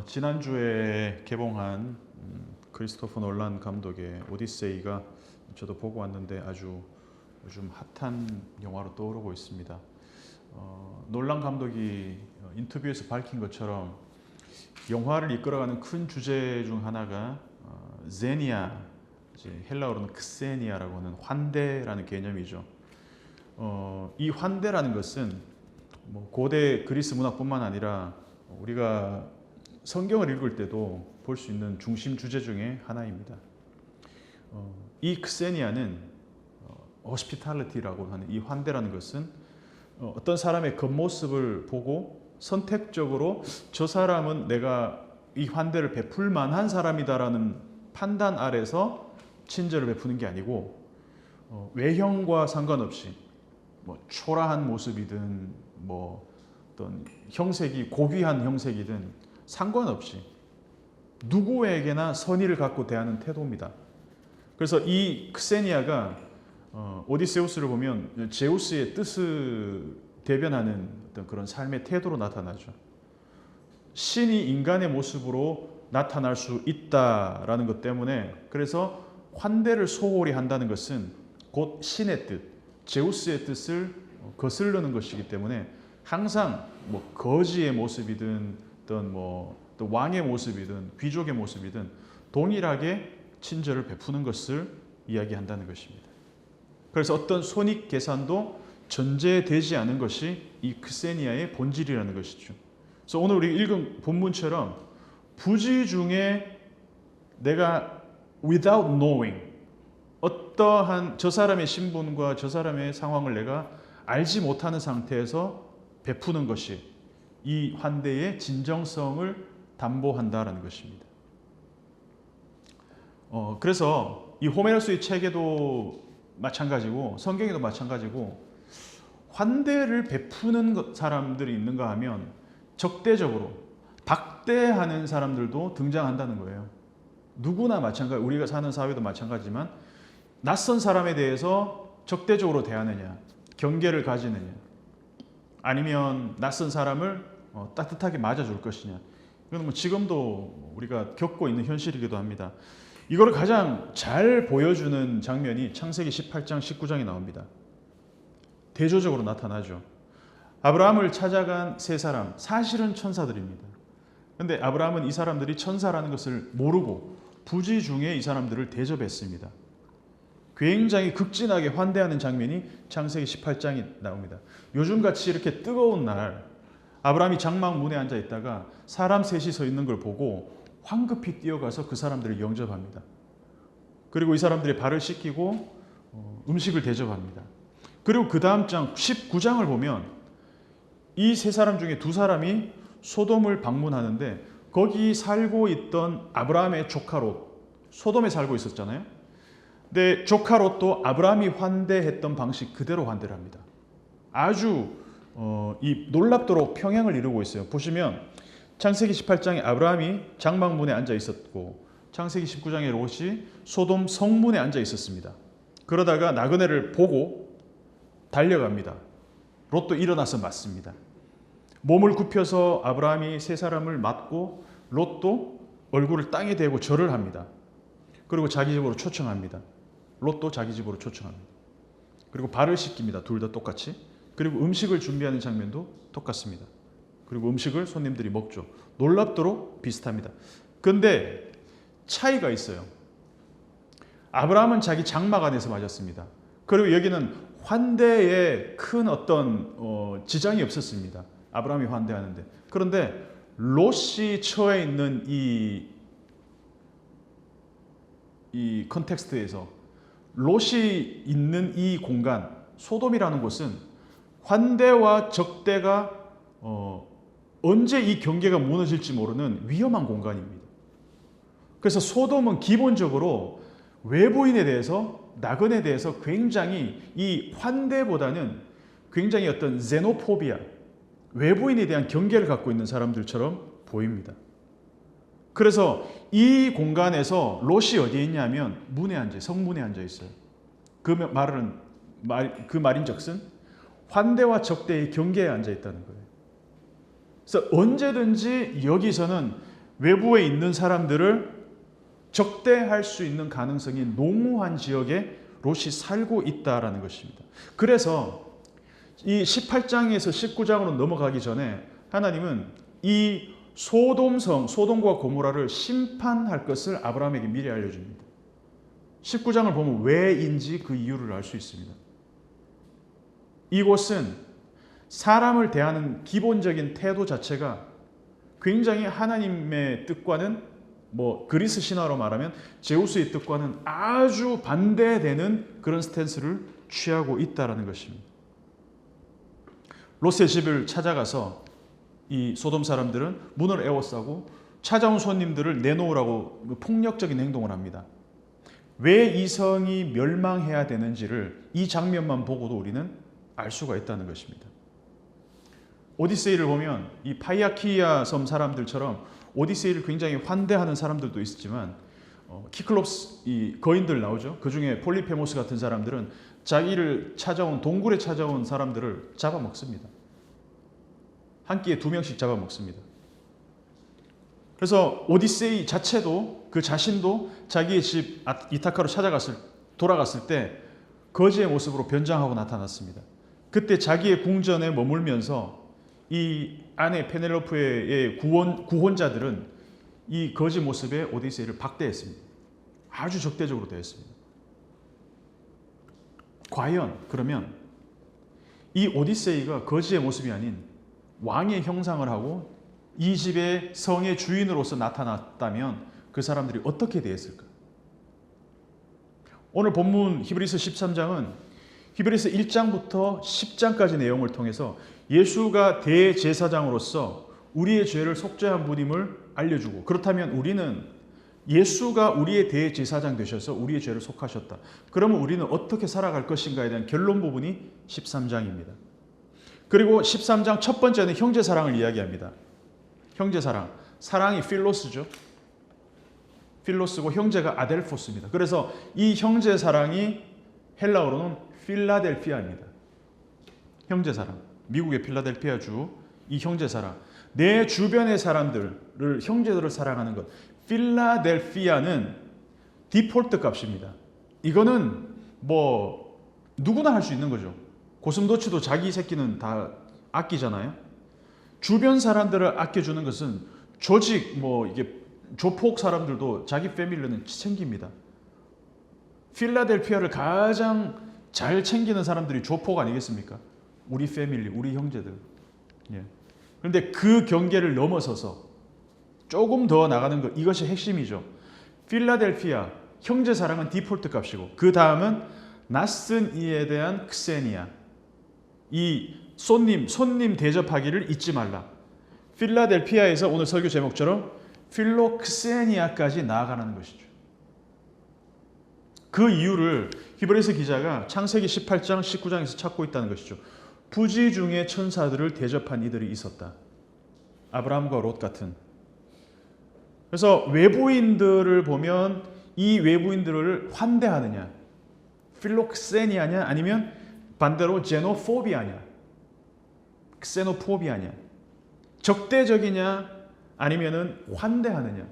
지난주에 개봉한 크리스토퍼 놀란 감독의 오디세이가 저도 보고 왔는데 아주 요즘 핫한 영화로 떠오르고 있습니다. 놀란 감독이 인터뷰에서 밝힌 것처럼 영화를 이끌어가는 큰 주제 중 하나가 제니아, 헬라어로는 크세니아라고 하는 환대라는 개념이죠. 이 환대라는 것은 고대 그리스 문화뿐만 아니라 우리가 성경을 읽을 때도 볼 수 있는 중심 주제 중에 하나입니다. 이 크세니아는 hospitality라고 하는 이 환대라는 것은 어떤 사람의 겉모습을 보고 선택적으로 저 사람은 내가 이 환대를 베풀 만한 사람이다라는 판단 아래서 친절을 베푸는 게 아니고 외형과 상관없이 초라한 모습이든 어떤 형색이 고귀한 형색이든 상관없이 누구에게나 선의를 갖고 대하는 태도입니다. 그래서 이 크세니아가 오디세우스를 보면 제우스의 뜻을 대변하는 어떤 그런 삶의 태도로 나타나죠. 신이 인간의 모습으로 나타날 수 있다라는 것 때문에 그래서 환대를 소홀히 한다는 것은 곧 신의 뜻, 제우스의 뜻을 거스르는 것이기 때문에 항상 거지의 모습이든 어떤 또 왕의 모습이든 귀족의 모습이든 동일하게 친절을 베푸는 것을 이야기한다는 것입니다. 그래서 어떤 손익 계산도 전제되지 않은 것이 이 크세니아의 본질이라는 것이죠. 그래서 오늘 우리 읽은 본문처럼 부지 중에 내가 without knowing 어떠한 저 사람의 신분과 저 사람의 상황을 내가 알지 못하는 상태에서 베푸는 것이 이 환대의 진정성을 담보한다라는 것입니다. 그래서 이 호메로스의 책에도 마찬가지고 성경에도 마찬가지고 환대를 베푸는 사람들이 있는가 하면 적대적으로 박대하는 사람들도 등장한다는 거예요. 누구나 마찬가지, 우리가 사는 사회도 마찬가지지만 낯선 사람에 대해서 적대적으로 대하느냐, 경계를 가지느냐, 아니면 낯선 사람을 따뜻하게 맞아줄 것이냐. 이건 지금도 우리가 겪고 있는 현실이기도 합니다. 이거를 가장 잘 보여주는 장면이 창세기 18장, 19장에 나옵니다. 대조적으로 나타나죠. 아브라함을 찾아간 세 사람, 사실은 천사들입니다. 그런데 아브라함은 이 사람들이 천사라는 것을 모르고 부지 중에 이 사람들을 대접했습니다. 굉장히 극진하게 환대하는 장면이 창세기 18장에 나옵니다. 요즘같이 이렇게 뜨거운 날 아브라함이 장막 문에 앉아 있다가 사람 셋이 서 있는 걸 보고 황급히 뛰어가서 그 사람들을 영접합니다. 그리고 이 사람들의 발을 씻기고 음식을 대접합니다. 그리고 그 다음 장 19장을 보면 이 세 사람 중에 두 사람이 소돔을 방문하는데 거기 살고 있던 아브라함의 조카 롯, 소돔에 살고 있었잖아요. 근데 조카 롯도 아브라함이 환대했던 방식 그대로 환대를 합니다. 아주 이 놀랍도록 평행을 이루고 있어요. 보시면 창세기 18장에 아브라함이 장막문에 앉아 있었고 창세기 19장에 롯이 소돔 성문에 앉아 있었습니다. 그러다가 나그네를 보고 달려갑니다. 롯도 일어나서 맞습니다. 몸을 굽혀서 아브라함이 세 사람을 맞고 롯도 얼굴을 땅에 대고 절을 합니다. 그리고 자기 집으로 초청합니다. 롯도 자기 집으로 초청합니다. 그리고 발을 씻깁니다. 둘 다 똑같이. 그리고 음식을 준비하는 장면도 똑같습니다. 그리고 음식을 손님들이 먹죠. 놀랍도록 비슷합니다. 그런데 차이가 있어요. 아브라함은 자기 장막 안에서 맞았습니다. 그리고 여기는 환대에 큰 어떤 지장이 없었습니다. 아브라함이 환대하는데. 그런데 롯이 처해 있는 이 컨텍스트에서 롯이 있는 이 공간, 소돔이라는 곳은 환대와 적대가 언제 이 경계가 무너질지 모르는 위험한 공간입니다. 그래서 소돔은 기본적으로 외부인에 대해서, 나그네에 대해서 굉장히 이 환대보다는 굉장히 어떤 제노포비아, 외부인에 대한 경계를 갖고 있는 사람들처럼 보입니다. 그래서 이 공간에서 롯이 어디에 있냐면 문에 앉아, 성문에 앉아 있어요. 그 말인즉슨 환대와 적대의 경계에 앉아 있다는 거예요. 그래서 언제든지 여기서는 외부에 있는 사람들을 적대할 수 있는 가능성이 농후한 지역에 롯이 살고 있다라는 것입니다. 그래서 이 18장에서 19장으로 넘어가기 전에 하나님은 이 소돔과 고모라를 심판할 것을 아브라함에게 미리 알려줍니다. 19장을 보면 왜인지 그 이유를 알 수 있습니다. 이곳은 사람을 대하는 기본적인 태도 자체가 굉장히 하나님의 뜻과는 그리스 신화로 말하면 제우스의 뜻과는 아주 반대되는 그런 스탠스를 취하고 있다는 것입니다. 롯의 집을 찾아가서 이 소돔 사람들은 문을 에워싸고 찾아온 손님들을 내놓으라고 폭력적인 행동을 합니다. 왜 이 성이 멸망해야 되는지를 이 장면만 보고도 우리는 알 수가 있다는 것입니다. 오디세이를 보면 이 파이아키아 섬 사람들처럼 오디세이를 굉장히 환대하는 사람들도 있었지만 키클롭스 이 거인들 나오죠. 그 중에 폴리페모스 같은 사람들은 자기를 찾아온 동굴에 찾아온 사람들을 잡아먹습니다. 한 끼에 2명씩 잡아먹습니다. 그래서 오디세이 자체도 그 자신도 자기의 집 이타카로 돌아갔을 때 거지의 모습으로 변장하고 나타났습니다. 그때 자기의 궁전에 머물면서 이 아내 페넬로페의 구혼자들은 이 거지 모습에 오디세이를 박대했습니다. 아주 적대적으로 대했습니다. 과연 그러면 이 오디세이가 거지의 모습이 아닌 왕의 형상을 하고 이 집의 성의 주인으로서 나타났다면 그 사람들이 어떻게 대했을까? 오늘 본문 히브리서 13장은 히브리서 1장부터 10장까지 내용을 통해서 예수가 대제사장으로서 우리의 죄를 속죄한 분임을 알려주고, 그렇다면 우리는 예수가 우리의 대제사장 되셔서 우리의 죄를 속하셨다. 그러면 우리는 어떻게 살아갈 것인가에 대한 결론 부분이 13장입니다. 그리고 13장 첫 번째는 형제사랑을 이야기합니다. 형제사랑. 사랑이 필로스죠. 필로스고 형제가 아델포스입니다. 그래서 이 형제사랑이 헬라어로는 필라델피아입니다. 형제사랑. 미국의 필라델피아주 이 형제사랑. 내 주변의 사람들을 형제들을 사랑하는 것. 필라델피아는 디폴트 값입니다. 이거는 누구나 할 수 있는 거죠. 고슴도치도 자기 새끼는 다 아끼잖아요. 주변 사람들을 아껴주는 것은 조직 이게 조폭 사람들도 자기 패밀리는 챙깁니다. 필라델피아를 가장 잘 챙기는 사람들이 조폭 아니겠습니까? 우리 패밀리, 우리 형제들. 예. 그런데 그 경계를 넘어서서 조금 더 나가는 것, 이것이 핵심이죠. 필라델피아, 형제 사랑은 디폴트 값이고, 그 다음은 낯선 이에 대한 크세니아. 이 손님 대접하기를 잊지 말라. 필라델피아에서 오늘 설교 제목처럼 필로크세니아까지 나아가는 것이죠. 그 이유를 히브리서 기자가 창세기 18장, 19장에서 찾고 있다는 것이죠. 부지 중에 천사들을 대접한 이들이 있었다. 아브라함과 롯 같은. 그래서 외부인들을 보면 이 외부인들을 환대하느냐, 필로크세니아냐, 아니면 반대로 제노포비아냐, 크세노포비아냐, 적대적이냐, 아니면은 환대하느냐.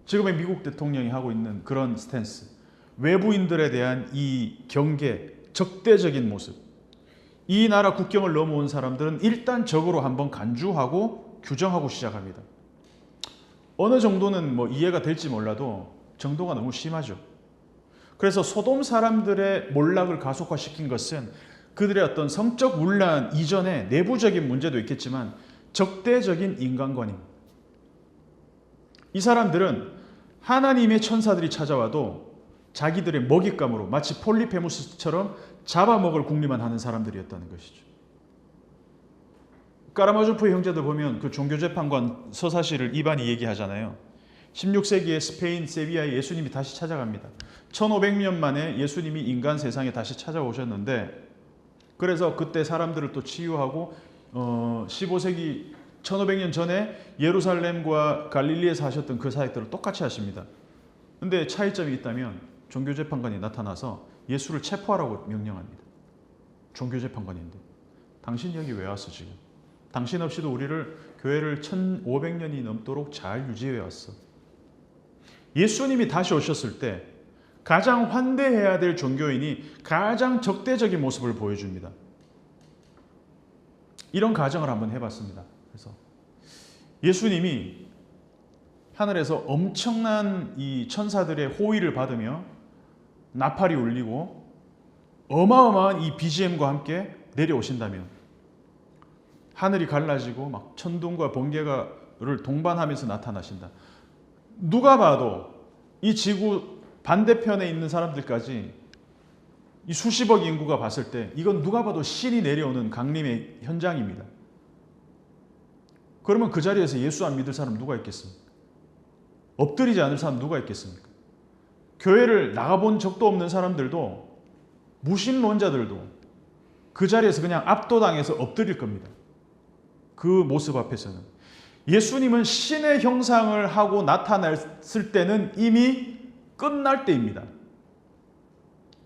지금의 미국 대통령이 하고 있는 그런 스탠스, 외부인들에 대한 이 경계, 적대적인 모습. 이 나라 국경을 넘어온 사람들은 일단 적으로 한번 간주하고 규정하고 시작합니다. 어느 정도는 이해가 될지 몰라도 정도가 너무 심하죠. 그래서 소돔 사람들의 몰락을 가속화시킨 것은 그들의 어떤 성적 문란 이전에 내부적인 문제도 있겠지만 적대적인 인간관입니다. 이 사람들은 하나님의 천사들이 찾아와도 자기들의 먹잇감으로 마치 폴리페무스처럼 잡아먹을 궁리만 하는 사람들이었다는 것이죠. 까라마조프의 형제들 보면 그 종교재판관 서사시를 이반이 얘기하잖아요. 16세기에 스페인 세비야에 예수님이 다시 찾아갑니다. 1500년 만에 예수님이 인간 세상에 다시 찾아오셨는데, 그래서 그때 사람들을 또 치유하고 15세기 1500년 전에 예루살렘과 갈릴리에서 하셨던 그 사역들을 똑같이 하십니다. 근데 차이점이 있다면 종교재판관이 나타나서 예수를 체포하라고 명령합니다. 종교재판관인데 당신 여기 왜 왔어 지금? 당신 없이도 교회를 1500년이 넘도록 잘 유지해 왔어. 예수님이 다시 오셨을 때 가장 환대해야 될 종교인이 가장 적대적인 모습을 보여줍니다. 이런 가정을 한번 해봤습니다. 그래서 예수님이 하늘에서 엄청난 이 천사들의 호의를 받으며 나팔이 울리고 어마어마한 이 BGM과 함께 내려오신다면 하늘이 갈라지고 막 천둥과 번개를 동반하면서 나타나신다. 누가 봐도 이 지구 반대편에 있는 사람들까지 이 수십억 인구가 봤을 때 이건 누가 봐도 신이 내려오는 강림의 현장입니다. 그러면 그 자리에서 예수 안 믿을 사람 누가 있겠습니까? 엎드리지 않을 사람 누가 있겠습니까? 교회를 나가본 적도 없는 사람들도, 무신론자들도 그 자리에서 그냥 압도당해서 엎드릴 겁니다. 그 모습 앞에서는. 예수님은 신의 형상을 하고 나타났을 때는 이미 끝날 때입니다.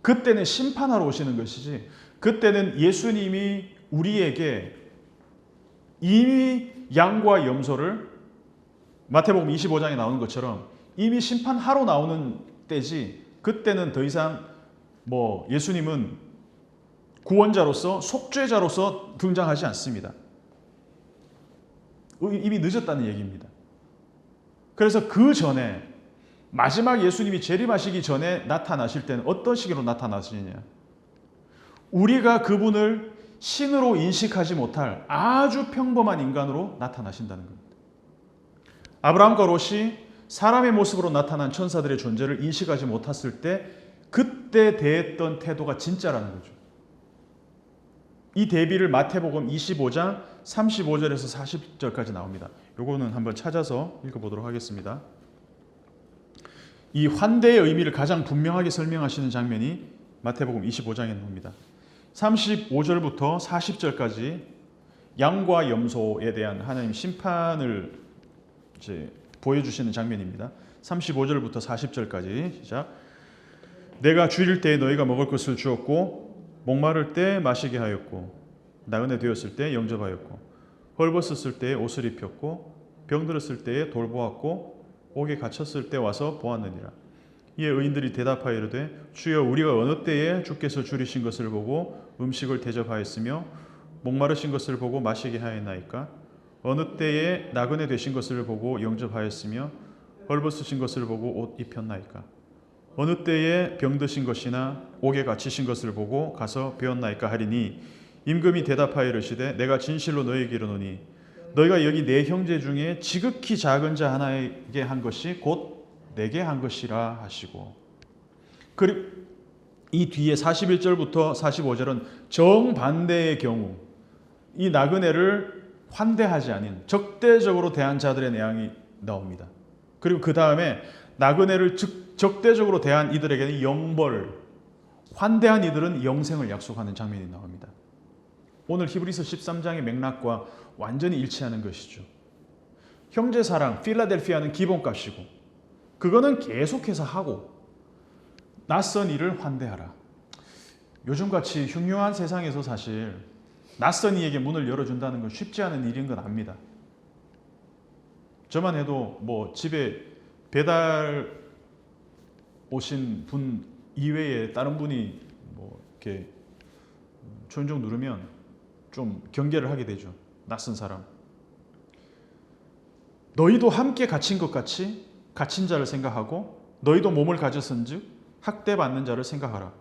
그때는 심판하러 오시는 것이지, 그때는 예수님이 우리에게 이미 양과 염소를 마태복음 25장에 나오는 것처럼 이미 심판하러 나오는 때지, 그때는 더 이상 예수님은 구원자로서, 속죄자로서 등장하지 않습니다. 이미 늦었다는 얘기입니다. 그래서 그 전에 마지막 예수님이 재림하시기 전에 나타나실 때는 어떤 식으로 나타나시느냐? 우리가 그분을 신으로 인식하지 못할 아주 평범한 인간으로 나타나신다는 겁니다. 아브라함과 롯이 사람의 모습으로 나타난 천사들의 존재를 인식하지 못했을 때 그때 대했던 태도가 진짜라는 거죠. 이 대비를 마태복음 25장 35절에서 40절까지 나옵니다. 요거는 한번 찾아서 읽어보도록 하겠습니다. 이 환대의 의미를 가장 분명하게 설명하시는 장면이 마태복음 25장에 나옵니다. 35절부터 40절까지 양과 염소에 대한 하나님 심판을 보여주시는 장면입니다. 35절부터 40절까지 시작. 내가 줄일 때에 너희가 먹을 것을 주었고 목마를 때 마시게 하였고 나그네 되었을 때 영접하였고 헐벗었을 때에 옷을 입혔고 병들었을 때에 돌보았고 옥에 갇혔을 때 와서 보았느니라. 이에 의인들이 대답하여 이르되 주여 우리가 어느 때에 주께서 줄이신 것을 보고 음식을 대접하였으며 목마르신 것을 보고 마시게 하였나이까? 어느 때에 나그네 되신 것을 보고 영접하였으며 헐벗으신 것을 보고 옷 입혔나이까? 어느 때에 병드신 것이나 옥에 갇히신 것을 보고 가서 배웠나이까 하리니 임금이 대답하여 이르시되 내가 진실로 너희에게 이르노니 너희가 여기 내 형제 중에 지극히 작은 자 하나에게 한 것이 곧 내게 한 것이라 하시고, 그리고 이 뒤에 41절부터 45절은 정반대의 경우 이 나그네를 환대하지 않은 적대적으로 대한 자들의 내용이 나옵니다. 그리고 그 다음에 나그네를 적대적으로 대한 이들에게는 영벌, 환대한 이들은 영생을 약속하는 장면이 나옵니다. 오늘 히브리서 13장의 맥락과 완전히 일치하는 것이죠. 형제사랑, 필라델피아는 기본값이고 그거는 계속해서 하고 낯선 이를 환대하라. 요즘같이 흉흉한 세상에서 사실 낯선 이에게 문을 열어준다는 건 쉽지 않은 일인 건 압니다. 저만 해도 집에 배달 오신 분 이외에 다른 분이 이렇게 초인종 누르면 좀 경계를 하게 되죠. 낯선 사람. 너희도 함께 갇힌 것 같이 갇힌 자를 생각하고 너희도 몸을 가졌은즉 학대받는 자를 생각하라.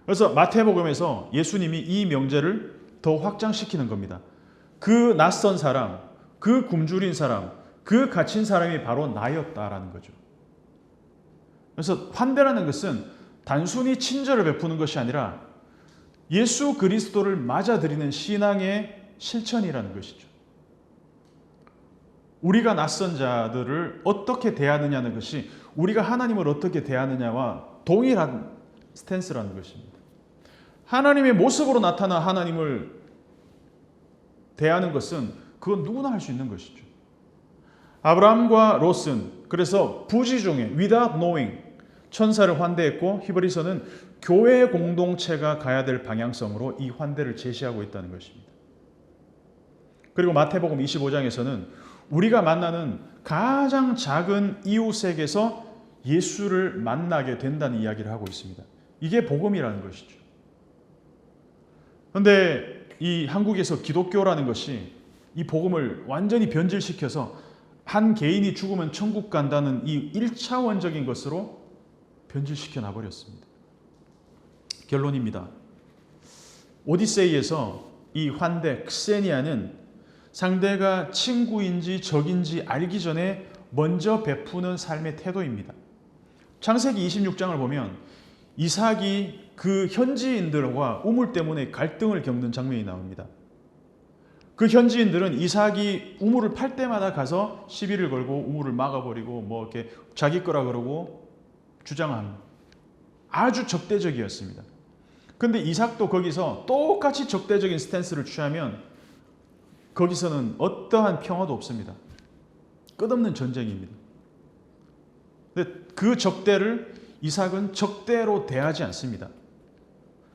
그래서 마태복음에서 예수님이 이 명제를 더 확장시키는 겁니다. 그 낯선 사람, 그 굶주린 사람, 그 갇힌 사람이 바로 나였다라는 거죠. 그래서 환대라는 것은 단순히 친절을 베푸는 것이 아니라 예수 그리스도를 맞아들이는 신앙의 실천이라는 것이죠. 우리가 낯선 자들을 어떻게 대하느냐는 것이 우리가 하나님을 어떻게 대하느냐와 동일한 스탠스라는 것입니다. 하나님의 모습으로 나타난 하나님을 대하는 것은 그건 누구나 할 수 있는 것이죠. 아브라함과 롯은 그래서 부지중에 without knowing 천사를 환대했고 히브리서는 교회 공동체가 가야 될 방향성으로 이 환대를 제시하고 있다는 것입니다. 그리고 마태복음 25장에서는 우리가 만나는 가장 작은 이웃에게서 예수를 만나게 된다는 이야기를 하고 있습니다. 이게 복음이라는 것이죠. 그런데 이 한국에서 기독교라는 것이 이 복음을 완전히 변질시켜서 한 개인이 죽으면 천국 간다는 이 1차원적인 것으로 변질시켜 놔버렸습니다. 결론입니다. 오디세이에서 이 환대 크세니아는 상대가 친구인지 적인지 알기 전에 먼저 베푸는 삶의 태도입니다. 창세기 26장을 보면 이삭이 그 현지인들과 우물 때문에 갈등을 겪는 장면이 나옵니다. 그 현지인들은 이삭이 우물을 팔 때마다 가서 시비를 걸고 우물을 막아버리고 뭐 이렇게 자기 거라 그러고 주장합니다. 아주 적대적이었습니다. 근데 이삭도 거기서 똑같이 적대적인 스탠스를 취하면 거기서는 어떠한 평화도 없습니다. 끝없는 전쟁입니다. 근데 그 적대를 이삭은 적대로 대하지 않습니다.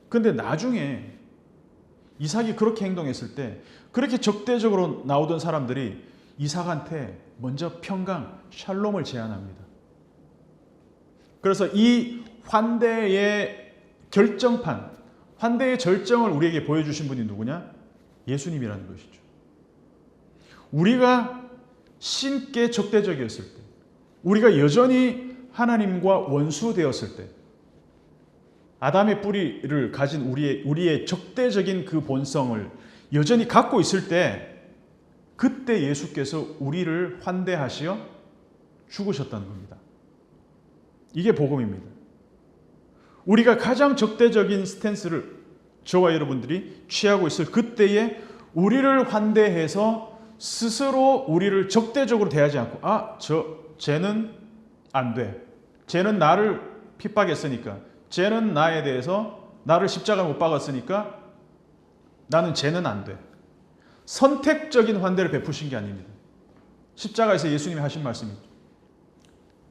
근데 나중에 이삭이 그렇게 행동했을 때 그렇게 적대적으로 나오던 사람들이 이삭한테 먼저 평강, 샬롬을 제안합니다. 그래서 이 환대의 결정판, 환대의 절정을 우리에게 보여주신 분이 누구냐? 예수님이라는 것이죠. 우리가 신께 적대적이었을 때, 우리가 여전히 하나님과 원수되었을 때, 아담의 뿌리를 가진 우리의 적대적인 그 본성을 여전히 갖고 있을 때, 그때 예수께서 우리를 환대하시어 죽으셨다는 겁니다. 이게 복음입니다. 우리가 가장 적대적인 스탠스를 저와 여러분들이 취하고 있을 그때에 우리를 환대해서 스스로 우리를 적대적으로 대하지 않고 쟤는 안 돼. 쟤는 나를 핍박했으니까. 쟤는 나에 대해서 나를 십자가에 못 박았으니까 나는 쟤는 안 돼. 선택적인 환대를 베푸신 게 아닙니다. 십자가에서 예수님이 하신 말씀이죠.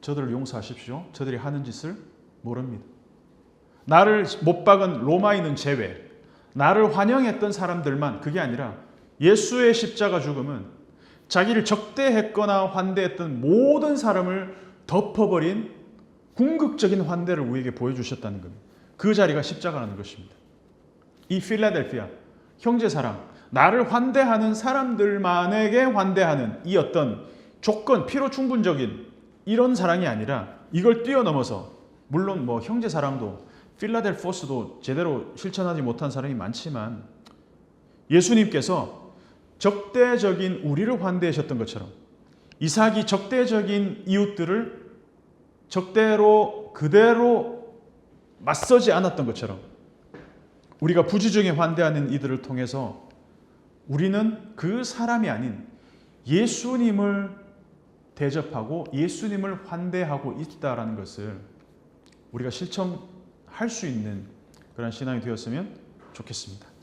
저들을 용서하십시오. 저들이 하는 짓을 모릅니다. 나를 못 박은 로마인은 제외, 나를 환영했던 사람들만, 그게 아니라 예수의 십자가 죽음은 자기를 적대했거나 환대했던 모든 사람을 덮어버린 궁극적인 환대를 우리에게 보여주셨다는 겁니다. 그 자리가 십자가라는 것입니다. 이 필라델피아 형제사랑, 나를 환대하는 사람들만에게 환대하는 이 어떤 조건, 필요 충분적인 이런 사랑이 아니라 이걸 뛰어넘어서, 물론 뭐 형제사랑도 필라델포스도 제대로 실천하지 못한 사람이 많지만 예수님께서 적대적인 우리를 환대하셨던 것처럼 이삭이 적대적인 이웃들을 적대로 그대로 맞서지 않았던 것처럼 우리가 부지중에 환대하는 이들을 통해서 우리는 그 사람이 아닌 예수님을 대접하고 예수님을 환대하고 있다라는 것을 우리가 실천할 수 있는 그런 신앙이 되었으면 좋겠습니다.